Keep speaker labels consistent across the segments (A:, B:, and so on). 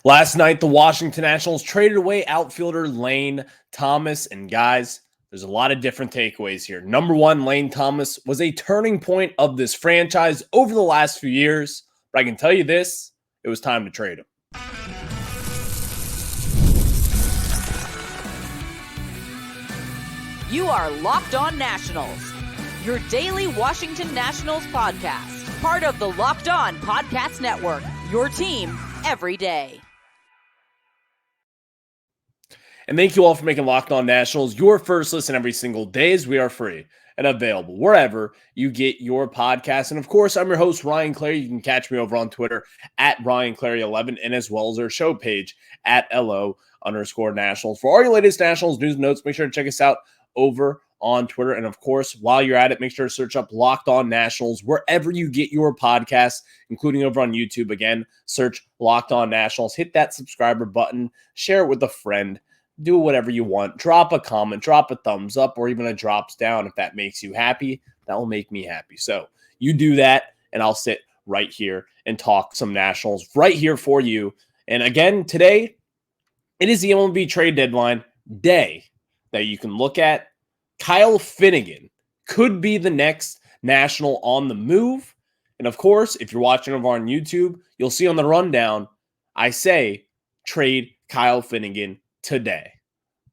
A: Last night, the Washington Nationals traded away outfielder Lane Thomas. And guys, there's a lot of different takeaways here. Number one, Lane Thomas was a turning point of this franchise over the last few years. But I can tell you this, it was time to trade him.
B: You are Locked On Nationals, your daily Washington Nationals podcast. Part of the Locked On Podcast Network, your team every day.
A: And thank you all for making Locked On Nationals your first listen every single day, as we are free and available wherever you get your podcasts. And of course, I'm your host, Ryan Clary. You can catch me over on Twitter at RyanClary11 and as well as our show page at LO_Nationals. For all your latest Nationals news and notes, make sure to check us out over on Twitter. And of course, while you're at it, make sure to search up Locked On Nationals wherever you get your podcasts, including over on YouTube. Again, search Locked On Nationals. Hit that subscriber button. Share it with a friend. Do whatever you want. Drop a comment, drop a thumbs up, or even a drops down if that makes you happy. That will make me happy. So you do that, and I'll sit right here and talk some Nationals right here for you. And again, today, it is the MLB trade deadline day that you can look at. Kyle Finnegan could be the next National on the move. And of course, if you're watching over on YouTube, you'll see on the rundown, I say trade Kyle Finnegan today.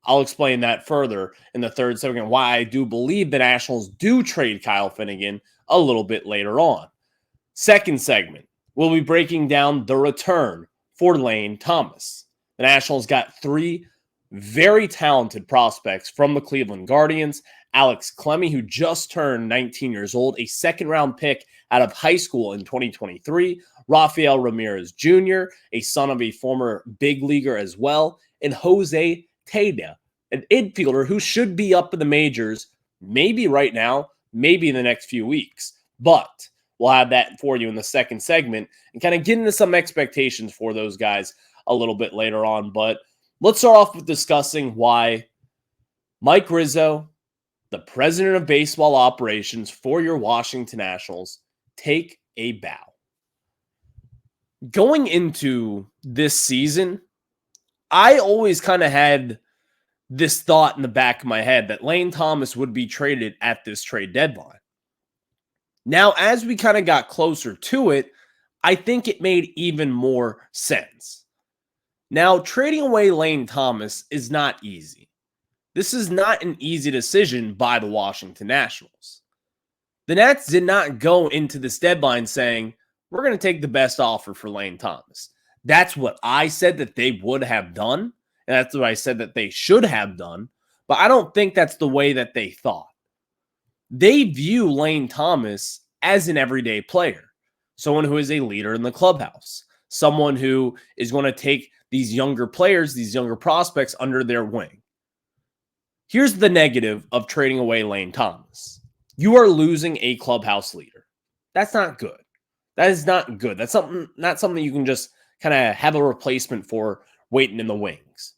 A: I'll explain that further in the third segment, why I do believe the Nationals do trade Kyle Finnegan a little bit later on. Second segment, we'll be breaking down the return for Lane Thomas. The Nationals got three very talented prospects from the Cleveland Guardians. Alex Clemmey, who just turned 19 years old, a second-round pick out of high school in 2023. Rafael Ramirez Jr., a son of a former big leaguer as well. And Jose Tejeda, an infielder who should be up in the majors, maybe right now, maybe in the next few weeks. But we'll have that for you in the second segment and kind of get into some expectations for those guys a little bit later on. But let's start off with discussing why Mike Rizzo, the president of baseball operations for your Washington Nationals, take a bow. Going into this season, I always kind of had this thought in the back of my head that Lane Thomas would be traded at this trade deadline. Now, as we kind of got closer to it, I think it made even more sense. Now, trading away Lane Thomas is not easy. This is not an easy decision by the Washington Nationals. The Nats did not go into this deadline saying, we're going to take the best offer for Lane Thomas. That's what I said that they would have done, and that's what I said that they should have done, but I don't think that's the way that they thought. They view Lane Thomas as an everyday player, someone who is a leader in the clubhouse, someone who is going to take these younger players, these younger prospects under their wing. Here's the negative of trading away Lane Thomas. You are losing a clubhouse leader. That's not good. That is not good. That's not something you can just kind of have a replacement for waiting in the wings.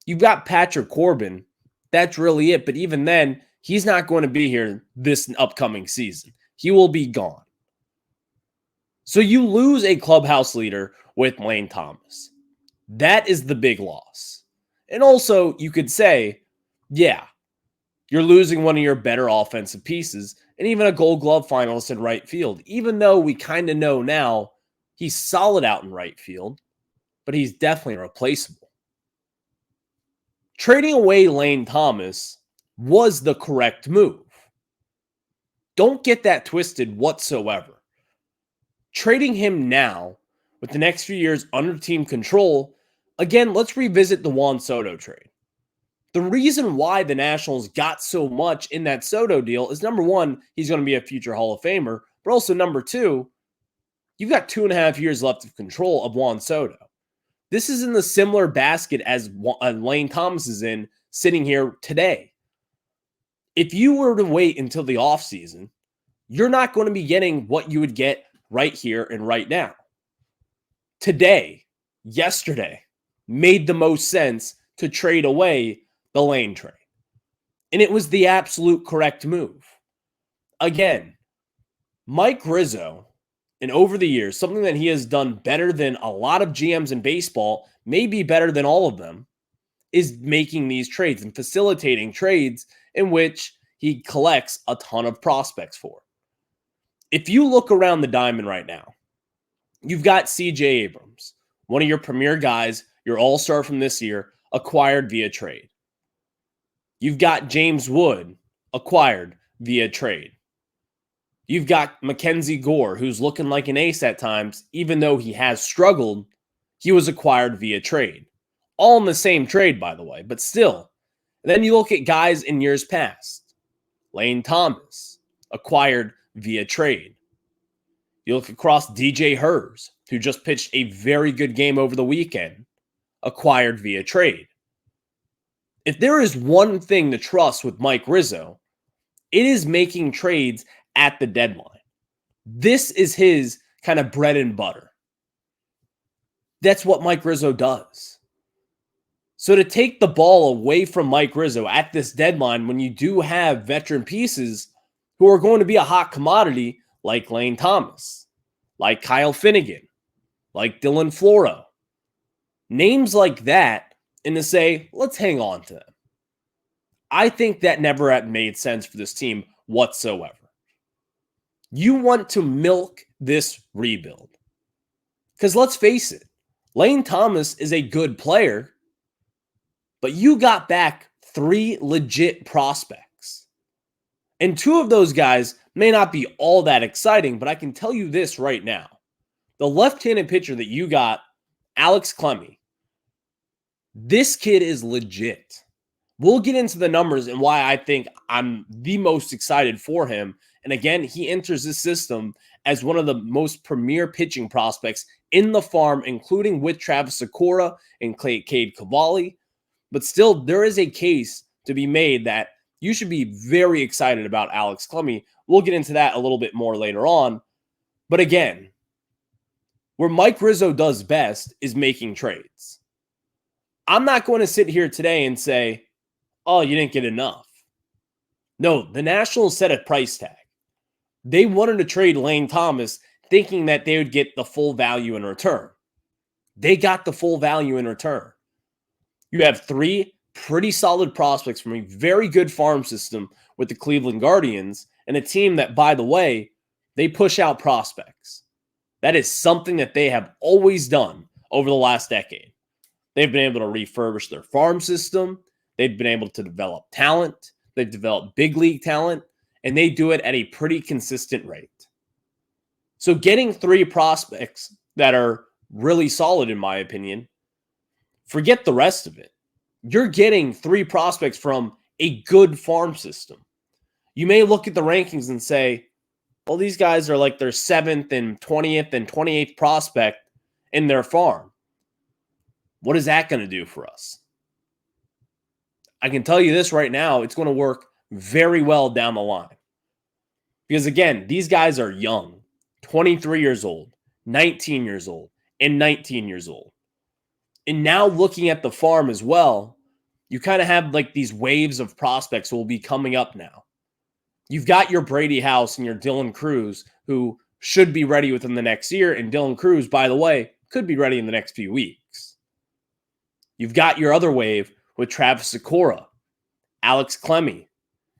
A: You've got Patrick Corbin. That's really it. But even then, he's not going to be here this upcoming season. He will be gone. So you lose a clubhouse leader with Lane Thomas. That is the big loss. And also, you could say, yeah, you're losing one of your better offensive pieces and even a Gold Glove finalist in right field, even though we kind of know now he's solid out in right field, but he's definitely replaceable. Trading away Lane Thomas was the correct move. Don't get that twisted whatsoever. Trading him now, with the next few years under team control, again, let's revisit the Juan Soto trade. The reason why the Nationals got so much in that Soto deal is, number one, he's going to be a future Hall of Famer, but also number two, you've got 2.5 years left of control of Juan Soto. This is in the similar basket as Lane Thomas is in sitting here today. If you were to wait until the offseason, you're not going to be getting what you would get right here and right now. Today, yesterday, made the most sense to trade away the Lane trade. And it was the absolute correct move. Again, Mike Rizzo And over the years, something that he has done better than a lot of GMs in baseball, maybe better than all of them, is making these trades and facilitating trades in which he collects a ton of prospects for. If you look around the diamond right now, you've got CJ Abrams, one of your premier guys, your all-star from this year, acquired via trade. You've got James Wood, acquired via trade. You've got Mackenzie Gore, who's looking like an ace at times, even though he has struggled. He was acquired via trade. All in the same trade, by the way, but still. And then you look at guys in years past. Lane Thomas, acquired via trade. You look across DJ Hers, who just pitched a very good game over the weekend, acquired via trade. If there is one thing to trust with Mike Rizzo, it is making trades at the deadline. This is his kind of bread and butter. That's what Mike Rizzo does. So to take the ball away from Mike Rizzo at this deadline when you do have veteran pieces who are going to be a hot commodity like Lane Thomas, like Kyle Finnegan, like Dylan Floro, names like that, and to say, let's hang on to them. I think that never had made sense for this team whatsoever. You want to milk this rebuild. Because let's face it, Lane Thomas is a good player, but you got back 3 legit prospects. And 2 of those guys may not be all that exciting, but I can tell you this right now. The left-handed pitcher that you got, Alex Clemmey, this kid is legit. We'll get into the numbers and why I think I'm the most excited for him. And again, he enters this system as one of the most premier pitching prospects in the farm, including with Travis Sakura and Cade Cavalli. But still, there is a case to be made that you should be very excited about Alex Clemmey. We'll get into that a little bit more later on. But again, where Mike Rizzo does best is making trades. I'm not going to sit here today and say, oh, you didn't get enough. No, the Nationals set a price tag. They wanted to trade Lane Thomas thinking that they would get the full value in return. They got the full value in return. You have 3 pretty solid prospects from a very good farm system with the Cleveland Guardians and a team that, by the way, they push out prospects. That is something that they have always done over the last decade. They've been able to refurbish their farm system. They've been able to develop talent. They've developed big league talent, and they do it at a pretty consistent rate. So getting 3 prospects that are really solid, in my opinion, forget the rest of it. You're getting 3 prospects from a good farm system. You may look at the rankings and say, well, these guys are like their 7th and 20th and 28th prospect in their farm. What is that going to do for us? I can tell you this right now, it's going to work very well down the line. Because again, these guys are young, 23 years old, 19 years old, and 19 years old. And now looking at the farm as well, you kind of have like these waves of prospects who will be coming up now. You've got your Brady House and your Dylan Cruz, who should be ready within the next year. And Dylan Cruz, by the way, could be ready in the next few weeks. You've got your other wave with Travis Sakura, Alex Clemmey,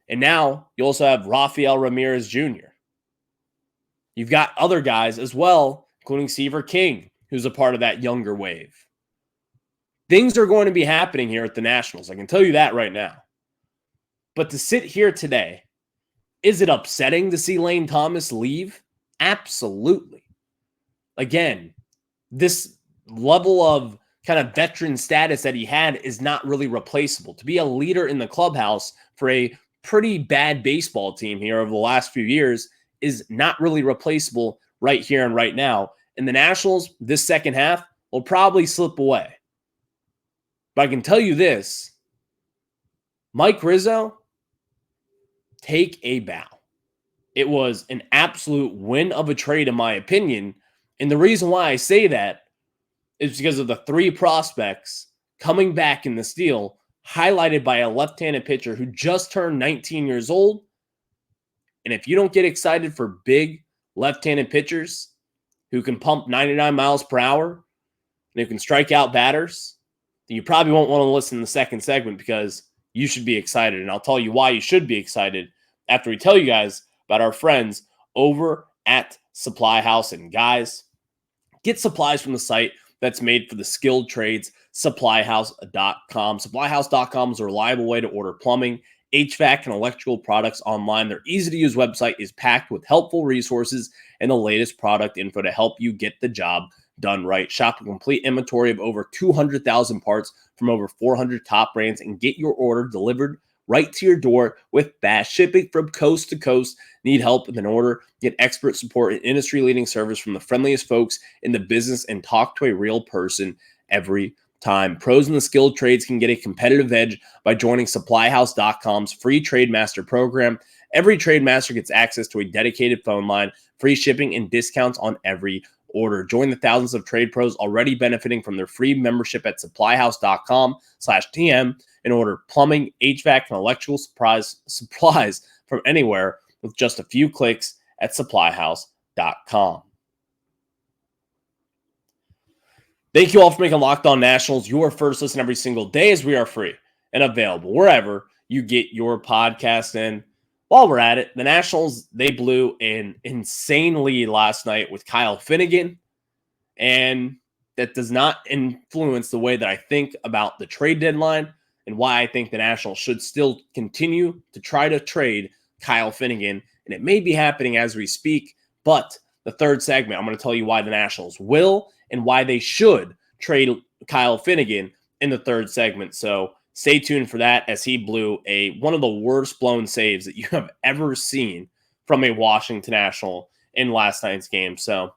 A: and now you also have Rafael Ramirez Jr. You've got other guys as well, including Seaver King, who's a part of that younger wave. Things are going to be happening here at the Nationals. I can tell you that right now. But to sit here today, is it upsetting to see Lane Thomas leave? Absolutely. Again, this level of kind of veteran status that he had is not really replaceable. To be a leader in the clubhouse for a pretty bad baseball team here over the last few years is not really replaceable right here and right now. And the Nationals, this second half, will probably slip away. But I can tell you this, Mike Rizzo, take a bow. It was an absolute win of a trade, in my opinion. And the reason why I say that is because of the 3 prospects coming back in this deal, highlighted by a left-handed pitcher who just turned 19 years old. And if you don't get excited for big left-handed pitchers, who can pump 99 miles per hour and who can strike out batters, then you probably won't want to listen to the second segment because you should be excited. And I'll tell you why you should be excited after we tell you guys about our friends over at SupplyHouse. And guys, get supplies from the site that's made for the skilled trades, SupplyHouse.com. SupplyHouse.com is a reliable way to order plumbing, HVAC, and electrical products online. Their easy-to-use website is packed with helpful resources and the latest product info to help you get the job done right. Shop a complete inventory of over 200,000 parts from over 400 top brands and get your order delivered right to your door with fast shipping from coast to coast. Need help with an order? Get expert support and industry-leading service from the friendliest folks in the business and talk to a real person every time. Pros in the skilled trades can get a competitive edge by joining SupplyHouse.com's free Trade Master program. Every Trade Master gets access to a dedicated phone line, free shipping, and discounts on every order. Join the thousands of trade pros already benefiting from their free membership at SupplyHouse.com/TM and order plumbing, HVAC, and electrical supplies from anywhere with just a few clicks at SupplyHouse.com. Thank you all for making Locked On Nationals your first listen every single day, as we are free and available wherever you get your podcast. And while we're at it, the Nationals, they blew an insane lead last night with Kyle Finnegan, and that does not influence the way that I think about the trade deadline and why I think the Nationals should still continue to try to trade Kyle Finnegan. And it may be happening as we speak, but the third segment, I'm going to tell you why the Nationals will and why they should trade Kyle Finnegan in the third segment. So stay tuned for that, as he blew one of the worst blown saves that you have ever seen from a Washington National in last night's game. So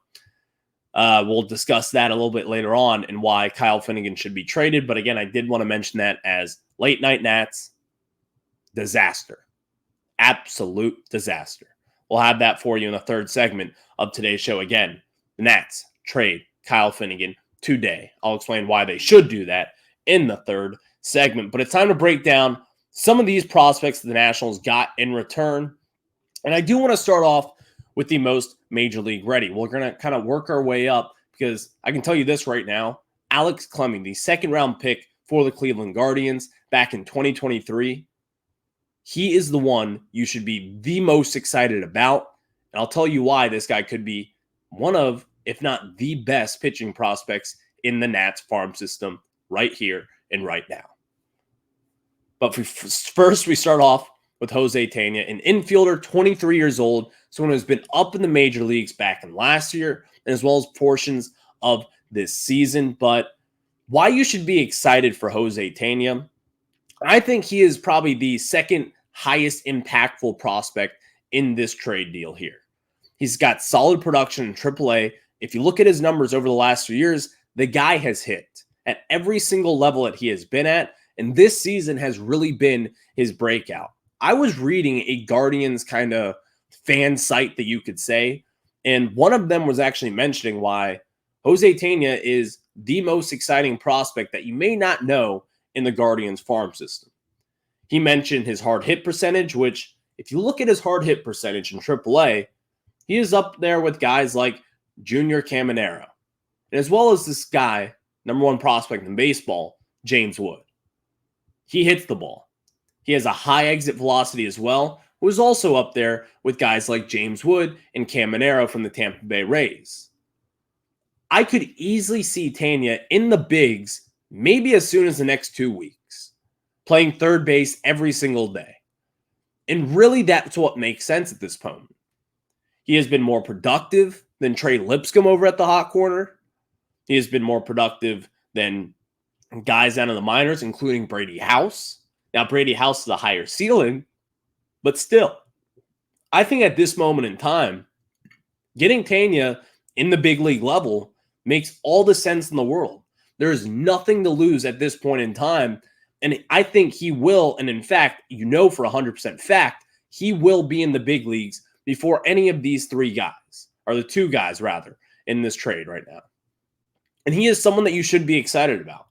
A: we'll discuss that a little bit later on and why Kyle Finnegan should be traded. But again, I did want to mention that as late night Nats, disaster. Absolute disaster. We'll have that for you in the third segment of today's show. Again, the Nats trade Kyle Finnegan today. I'll explain why they should do that in the third segment. But it's time to break down some of these prospects that the Nationals got in return. And I do want to start off with the most major league ready. We're going to kind of work our way up, because I can tell you this right now. Alex Clemmey, the second round pick for the Cleveland Guardians back in 2023, he is the one you should be the most excited about. And I'll tell you why this guy could be one of, if not the best pitching prospects in the Nats farm system right here and right now. But first, we start off with Jose Tena, an infielder, 23 years old, someone who's been up in the major leagues back in last year, and as well as portions of this season. But why you should be excited for Jose Tena, I think he is probably the second highest impactful prospect in this trade deal here. He's got solid production in AAA. If you look at his numbers over the last few years, the guy has hit at every single level that he has been at, and this season has really been his breakout. I was reading a Guardians kind of fan site that you could say, and one of them was actually mentioning why Jose Tena is the most exciting prospect that you may not know in the Guardians farm system. He mentioned his hard hit percentage, which if you look at his hard hit percentage in AAA, he is up there with guys like Junior Caminero, and as well as this guy, number one prospect in baseball, James Wood. He hits the ball. He has a high exit velocity as well, who is also up there with guys like James Wood and Caminero from the Tampa Bay Rays. I could easily see Tena in the bigs maybe as soon as the next 2 weeks, playing third base every single day. And really, that's what makes sense at this moment. He has been more productive than Trey Lipscomb over at the hot corner. He has been more productive than guys down in the minors, including Brady House. Now, Brady House is a higher ceiling, but still, I think at this moment in time, getting Tena in the big league level makes all the sense in the world. There is nothing to lose at this point in time, and I think he will, and in fact, you know for 100% fact, he will be in the big leagues before any of these three guys, or the two guys rather, in this trade right now. And he is someone that you should be excited about.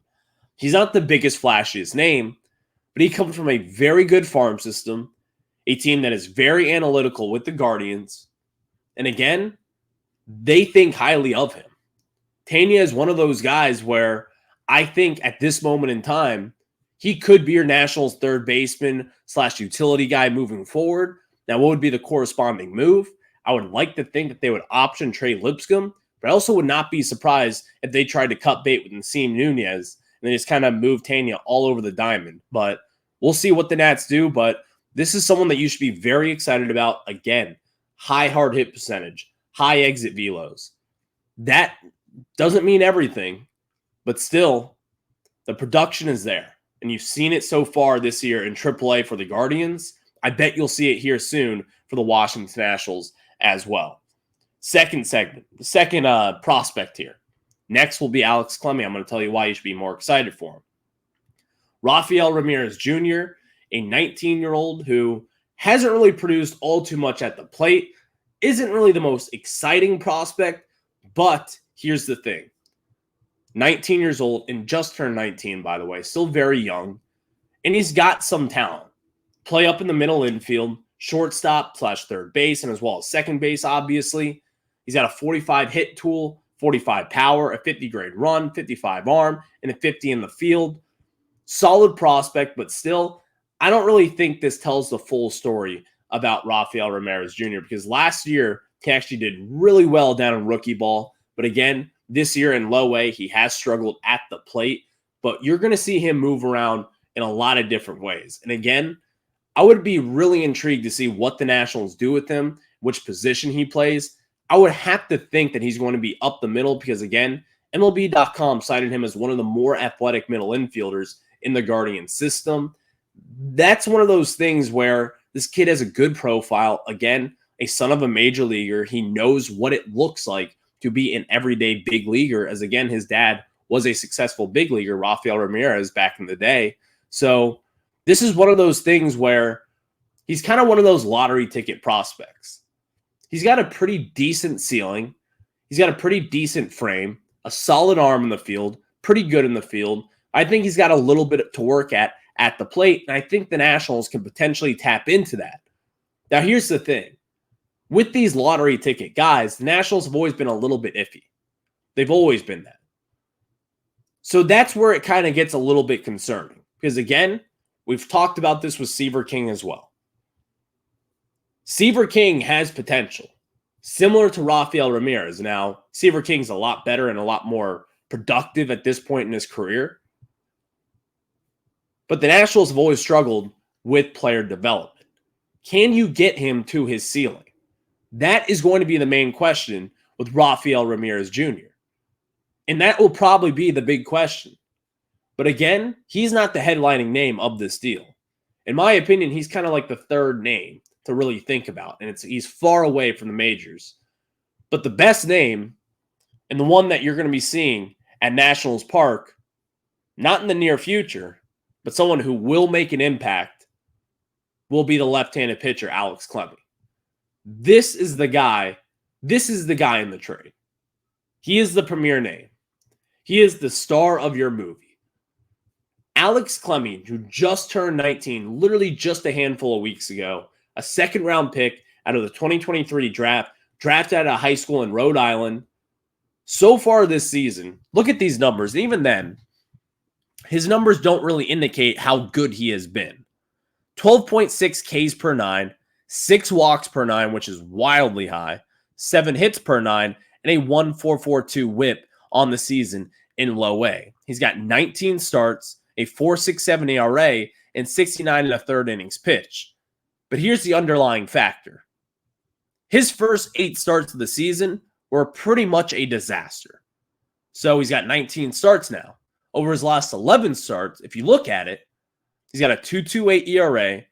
A: He's not the biggest, flashiest name, but he comes from a very good farm system, a team that is very analytical with the Guardians. And again, they think highly of him. Tanya is one of those guys where I think at this moment in time, he could be your Nationals third baseman / utility guy moving forward. Now, what would be the corresponding move? I would like to think that they would option Trey Lipscomb, but I also would not be surprised if they tried to cut bait with Nasim Nunez and they just kind of move Tanya all over the diamond. But we'll see what the Nats do. But this is someone that you should be very excited about. Again, high hard hit percentage, high exit velos. That doesn't mean everything, but still, the production is there. And you've seen it so far this year in AAA for the Guardians. I bet you'll see it here soon for the Washington Nationals as well. Second segment, the second prospect here. Next will be Alex Clemmey. I'm going to tell you why you should be more excited for him. Rafael Ramirez Jr., a 19-year-old who hasn't really produced all too much at the plate, isn't really the most exciting prospect, but here's the thing. 19 years old and just turned 19, by the way, still very young, and he's got some talent. Play up in the middle infield, shortstop / third base, and as well as second base, obviously. He's got a 45 hit tool, 45 power, a 50 grade run, 55 arm, and a 50 in the field. Solid prospect, but still, I don't really think this tells the full story about Rafael Ramirez Jr. because last year, he actually did really well down in rookie ball. But again, this year in low A, he has struggled at the plate. But you're going to see him move around in a lot of different ways. And again, I would be really intrigued to see what the Nationals do with him, which position he plays. I would have to think that he's going to be up the middle because, again, MLB.com cited him as one of the more athletic middle infielders in the Guardian system. That's one of those things where this kid has a good profile. Again, a son of a major leaguer. He knows what it looks like to be an everyday big leaguer, as, again, his dad was a successful big leaguer, Rafael Ramirez, back in the day. So this is one of those things where he's kind of one of those lottery ticket prospects. He's got a pretty decent ceiling. He's got a pretty decent frame, a solid arm in the field, pretty good in the field. I think he's got a little bit to work at the plate, and I think the Nationals can potentially tap into that. Now, here's the thing. With these lottery ticket guys, the Nationals have always been a little bit iffy. They've always been that. So that's where it kind of gets a little bit concerning. Because, again, we've talked about this with Seaver King as well. Seaver King has potential, similar to Rafael Ramirez. Now, Seaver King's a lot better and a lot more productive at this point in his career. But the Nationals have always struggled with player development. Can you get him to his ceiling? That is going to be the main question with Rafael Ramirez Jr. And that will probably be the big question. But again, he's not the headlining name of this deal. In my opinion, he's kind of like the third name to really think about. And he's far away from the majors. But the best name, and the one that you're going to be seeing at Nationals Park, not in the near future, but someone who will make an impact, will be the left-handed pitcher, Alex Clemmey. This is the guy in the trade. He is the premier name. He is the star of your movie. Alex Clemmey, who just turned 19, literally just a handful of weeks ago, a second-round pick out of the 2023 draft, drafted out of high school in Rhode Island. So far this season, look at these numbers. And even then, his numbers don't really indicate how good he has been. 12.6 Ks per 9, 6 walks per 9, which is wildly high, 7 hits per 9, and a 1.442 whip on the season in low A. He's got 19 starts, a 4.67 ERA, and 69 and a third innings pitched. But here's the underlying factor. His first 8 starts of the season were pretty much a disaster. So he's got 19 starts now. Over his last 11 starts, if you look at it, he's got a 2.28 ERA,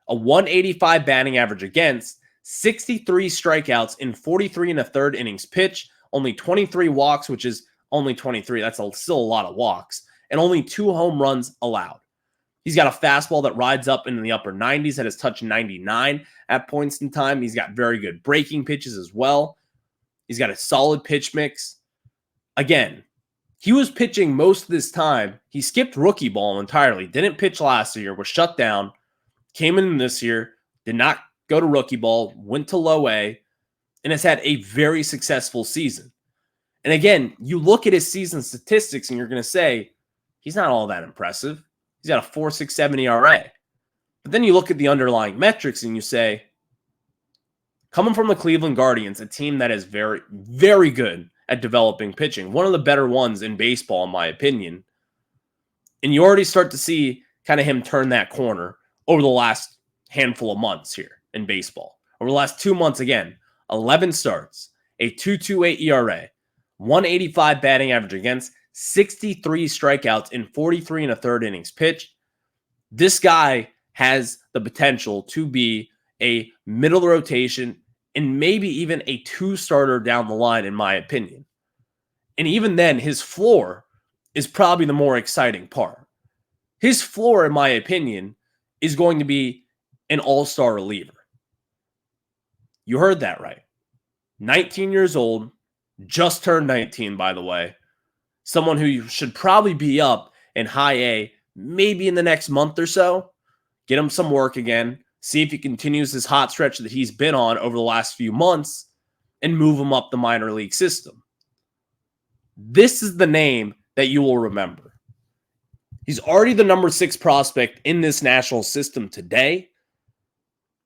A: a 185 batting average against, 63 strikeouts in 43 and a third innings pitched, only 23 walks, which is only 23. That's still a lot of walks, and only 2 home runs allowed. He's got a fastball that rides up into the upper 90s, that has touched 99 at points in time. He's got very good breaking pitches as well. He's got a solid pitch mix. Again, he was pitching most of this time. He skipped rookie ball entirely. Didn't pitch last year. Was shut down. Came in this year. Did not go to rookie ball. Went to low A. and has had a very successful season. And again, you look at his season statistics and you're going to say, he's not all that impressive. He's got a 4.67 ERA. But then you look at the underlying metrics and you say, coming from the Cleveland Guardians, a team that is very, very good at developing pitching, one of the better ones in baseball, in my opinion. And you already start to see kind of him turn that corner over the last handful of months here in baseball. Over the last 2 months, again, 11 starts, a 2.28 ERA, 185 batting average against, 63 strikeouts in 43 and a third innings pitched. This guy has the potential to be a middle of the rotation and maybe even a 2-starter down the line, in my opinion. And even then, his floor is probably the more exciting part. His floor, in my opinion, is going to be an all-star reliever. You heard that right. 19 years old, just turned 19, by the way. Someone who should probably be up in high A maybe in the next month or so. Get him some work again. See if he continues this hot stretch that he's been on over the last few months and move him up the minor league system. This is the name that you will remember. He's already the number 6 prospect in this national system today.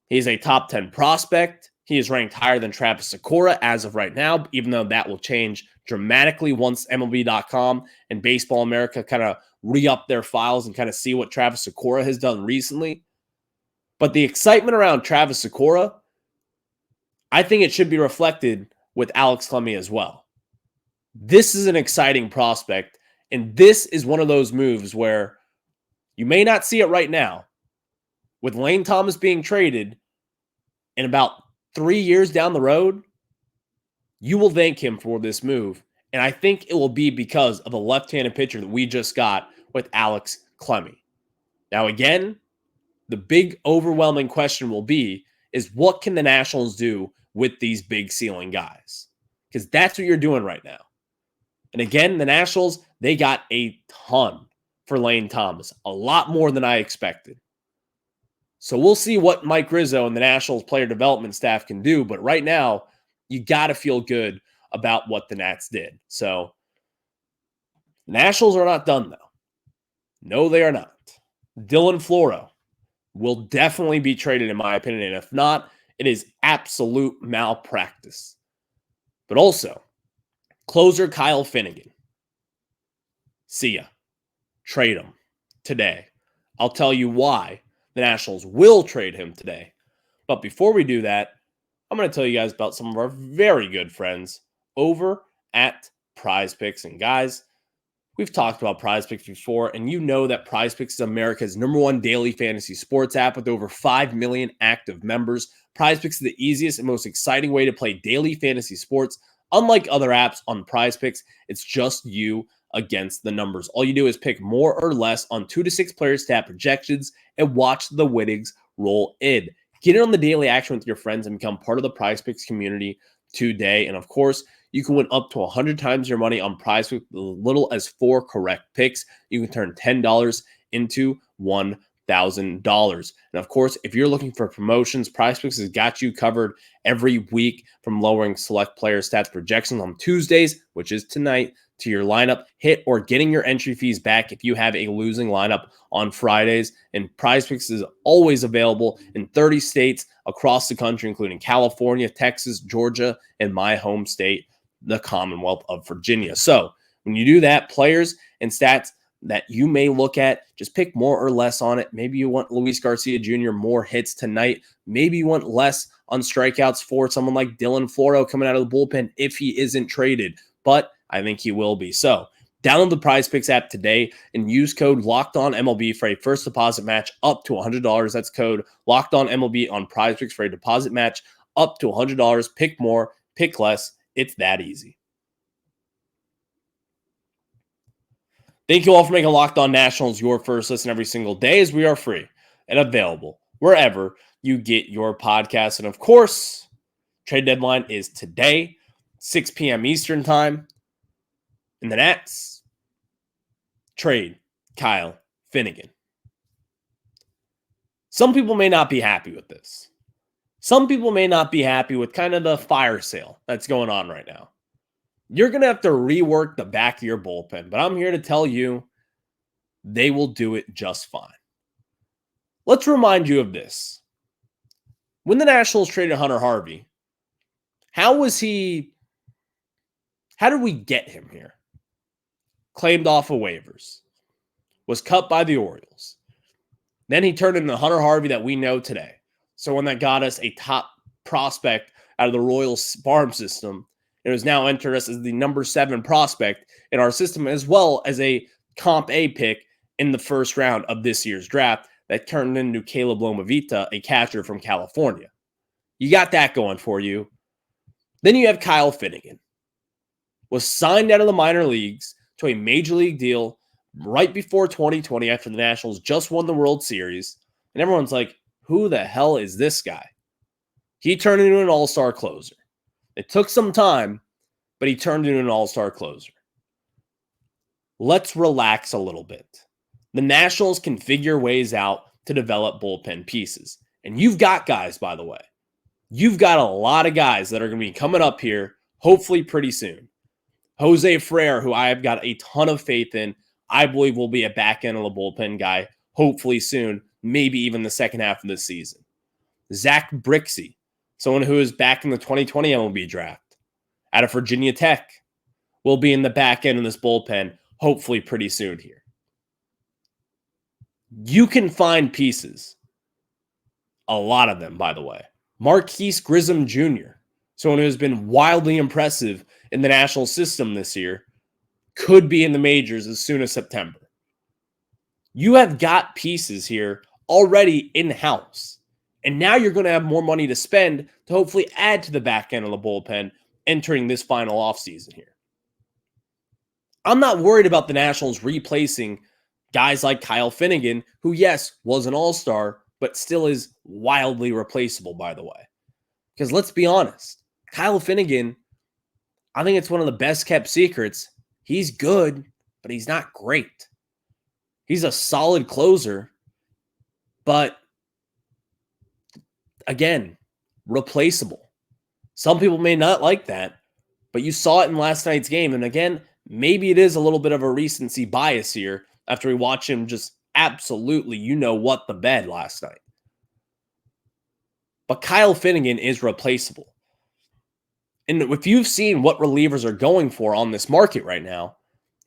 A: He's a top 10 prospect. He is ranked higher than Travis Sakura as of right now, even though that will change dramatically once MLB.com and Baseball America kind of re-up their files and kind of see what Travis Sakura has done recently. But the excitement around Travis Sakura, I think it should be reflected with Alex Clemmey as well. This is an exciting prospect, and this is one of those moves where you may not see it right now. With Lane Thomas being traded in about 3 years down the road, you will thank him for this move. And I think it will be because of the left-handed pitcher that we just got with Alex Clemmey. Now, again, the big overwhelming question will be is what can the Nationals do with these big ceiling guys? Because that's what you're doing right now. And again, the Nationals, they got a ton for Lane Thomas, a lot more than I expected. So we'll see what Mike Rizzo and the Nationals player development staff can do. But right now, you got to feel good about what the Nats did. So the Nationals are not done, though. No, they are not. Dylan Floro will definitely be traded, in my opinion. And if not, it is absolute malpractice. But also, closer Kyle Finnegan. See ya. Trade him today. I'll tell you why the Nationals will trade him today. But before we do that, I'm going to tell you guys about some of our very good friends over at Prize Picks. And guys, we've talked about Prize Picks before, and you know that Prize Picks is America's #1 daily fantasy sports app with over 5 million active members. Prize Picks is the easiest and most exciting way to play daily fantasy sports. Unlike other apps on Prize Picks, it's just you against the numbers. All you do is pick more or less on 2 to 6 players to have projections and watch the winnings roll in. Get in on the daily action with your friends and become part of the Prize Picks community today. And of course, you can win up to 100 times your money on Prize Picks with as little as 4 correct picks. You can turn $10 into $1,000. And of course, if you're looking for promotions, Prize Picks has got you covered every week, from lowering select player stats projections on Tuesdays, which is tonight, to your lineup hit or getting your entry fees back if you have a losing lineup on Fridays. And Prize Picks is always available in 30 states across the country, including California, Texas, Georgia, and my home state, the Commonwealth of Virginia. So when you do that, players and stats that you may look at, just pick more or less on it. Maybe you want Luis Garcia Jr. more hits tonight. Maybe you want less on strikeouts for someone like Dylan Floro coming out of the bullpen if he isn't traded. But I think he will be. So download the Prize Picks app today and use code LOCKEDONMLB for a first deposit match up to $100. That's code LOCKEDONMLB on Prize Picks for a deposit match up to $100. Pick more, pick less. It's that easy. Thank you all for making Locked On Nationals your first listen every single day, as we are free and available wherever you get your podcasts. And of course, trade deadline is today, 6 p.m. Eastern time. And the Nats trade Kyle Finnegan. Some people may not be happy with this. Some people may not be happy with kind of the fire sale that's going on right now. You're going to have to rework the back of your bullpen, but I'm here to tell you they will do it just fine. Let's remind you of this. When the Nationals traded Hunter Harvey, how did we get him here? Claimed off of waivers, was cut by the Orioles. Then he turned into the Hunter Harvey that we know today. So when that got us a top prospect out of the Royals farm system, it has now entered us as the number 7 prospect in our system, as well as a comp A pick in the first round of this year's draft that turned into Caleb Lomavita, a catcher from California. You got that going for you. Then you have Kyle Finnegan. Was signed out of the minor leagues to a major league deal right before 2020 after the Nationals just won the World Series. And everyone's like, who the hell is this guy? He turned into an all-star closer. It took some time, but he turned into an all-star closer. Let's relax a little bit. The Nationals can figure ways out to develop bullpen pieces. And you've got guys, by the way. You've got a lot of guys that are going to be coming up here, hopefully pretty soon. Jose Ferrer, who I have got a ton of faith in, I believe will be a back end of the bullpen guy, hopefully soon, maybe even the second half of this season. Zach Brixey, someone who is back in the 2020 MLB draft, out of Virginia Tech, will be in the back end of this bullpen, hopefully pretty soon here. You can find pieces. A lot of them, by the way. Marquise Grissom Jr., someone who has been wildly impressive in the national system this year, could be in the majors as soon as September. You have got pieces here already in-house. And now you're going to have more money to spend to hopefully add to the back end of the bullpen entering this final offseason here. I'm not worried about the Nationals replacing guys like Kyle Finnegan, who, yes, was an all-star, but still is wildly replaceable, by the way. Because let's be honest, Kyle Finnegan, I think it's one of the best kept secrets. He's good, but he's not great. He's a solid closer, but again, replaceable. Some people may not like that, but you saw it in last night's game. And again, maybe it is a little bit of a recency bias here after we watch him just absolutely, what the bed last night. But Kyle Finnegan is replaceable. And if you've seen what relievers are going for on this market right now,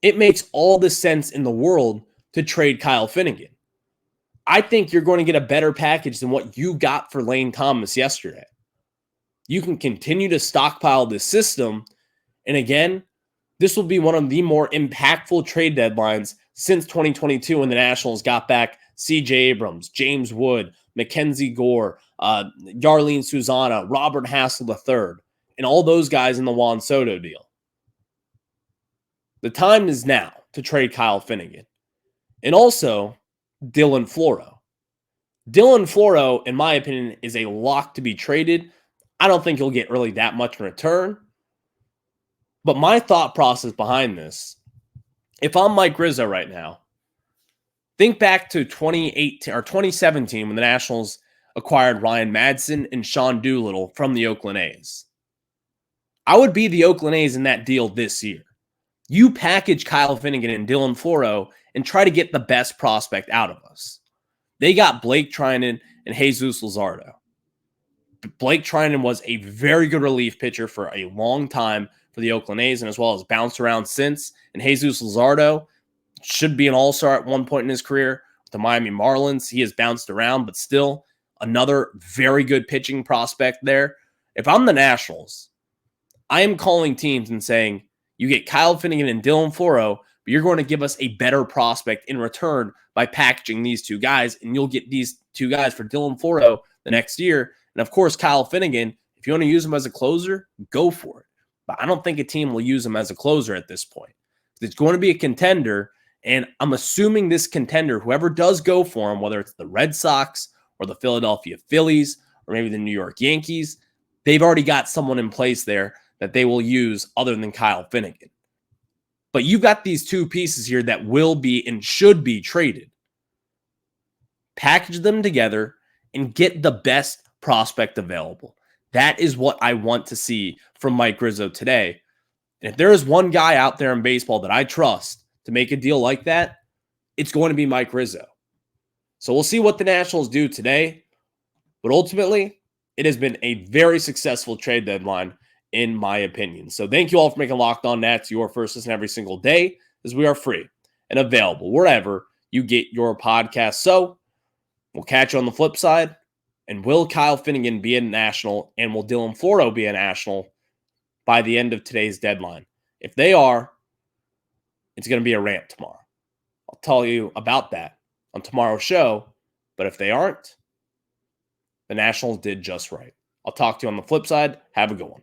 A: it makes all the sense in the world to trade Kyle Finnegan. I think you're going to get a better package than what you got for Lane Thomas yesterday. You can continue to stockpile this system. And again, this will be one of the more impactful trade deadlines since 2022 when the Nationals got back C.J. Abrams, James Wood, Mackenzie Gore, Yarlene Susana, Robert Hassel III, and all those guys in the Juan Soto deal. The time is now to trade Kyle Finnegan. And also, Dylan Floro. Dylan Floro, in my opinion, is a lock to be traded. I don't think he'll get really that much in return. But my thought process behind this, if I'm Mike Rizzo right now, think back to 2018 or 2017 when the Nationals acquired Ryan Madsen and Sean Doolittle from the Oakland A's. I would be the Oakland A's in that deal this year. You package Kyle Finnegan and Dylan Floro and try to get the best prospect out of us. They got Blake Trinan and Jesus Luzardo. Blake Trinan was a very good relief pitcher for a long time for the Oakland A's and as well as bounced around since. And Jesus Luzardo should be an all-star at one point in his career with the Miami Marlins. He has bounced around, but still another very good pitching prospect there. If I'm the Nationals, I am calling teams and saying, you get Kyle Finnegan and Dylan Floro, but you're going to give us a better prospect in return by packaging these two guys, and you'll get these two guys for Dylan Floro the next year. And of course, Kyle Finnegan, if you want to use him as a closer, go for it. But I don't think a team will use him as a closer at this point. It's going to be a contender, and I'm assuming this contender, whoever does go for him, whether it's the Red Sox or the Philadelphia Phillies or maybe the New York Yankees, they've already got someone in place there that they will use other than Kyle Finnegan. But you've got these two pieces here that will be and should be traded. Package them together and get the best prospect available. That is what I want to see from Mike Rizzo today. And if there is one guy out there in baseball that I trust to make a deal like that, it's going to be Mike Rizzo. So we'll see what the Nationals do today. But ultimately, it has been a very successful trade deadline, in my opinion. So thank you all for making Locked On Nats your first listen every single day, as we are free and available wherever you get your podcast. So we'll catch you on the flip side. And will Kyle Finnegan be a National, and will Dylan Floro be a National by the end of today's deadline? If they are, it's going to be a rant tomorrow. I'll tell you about that on tomorrow's show. But if they aren't, the Nationals did just right. I'll talk to you on the flip side. Have a good one.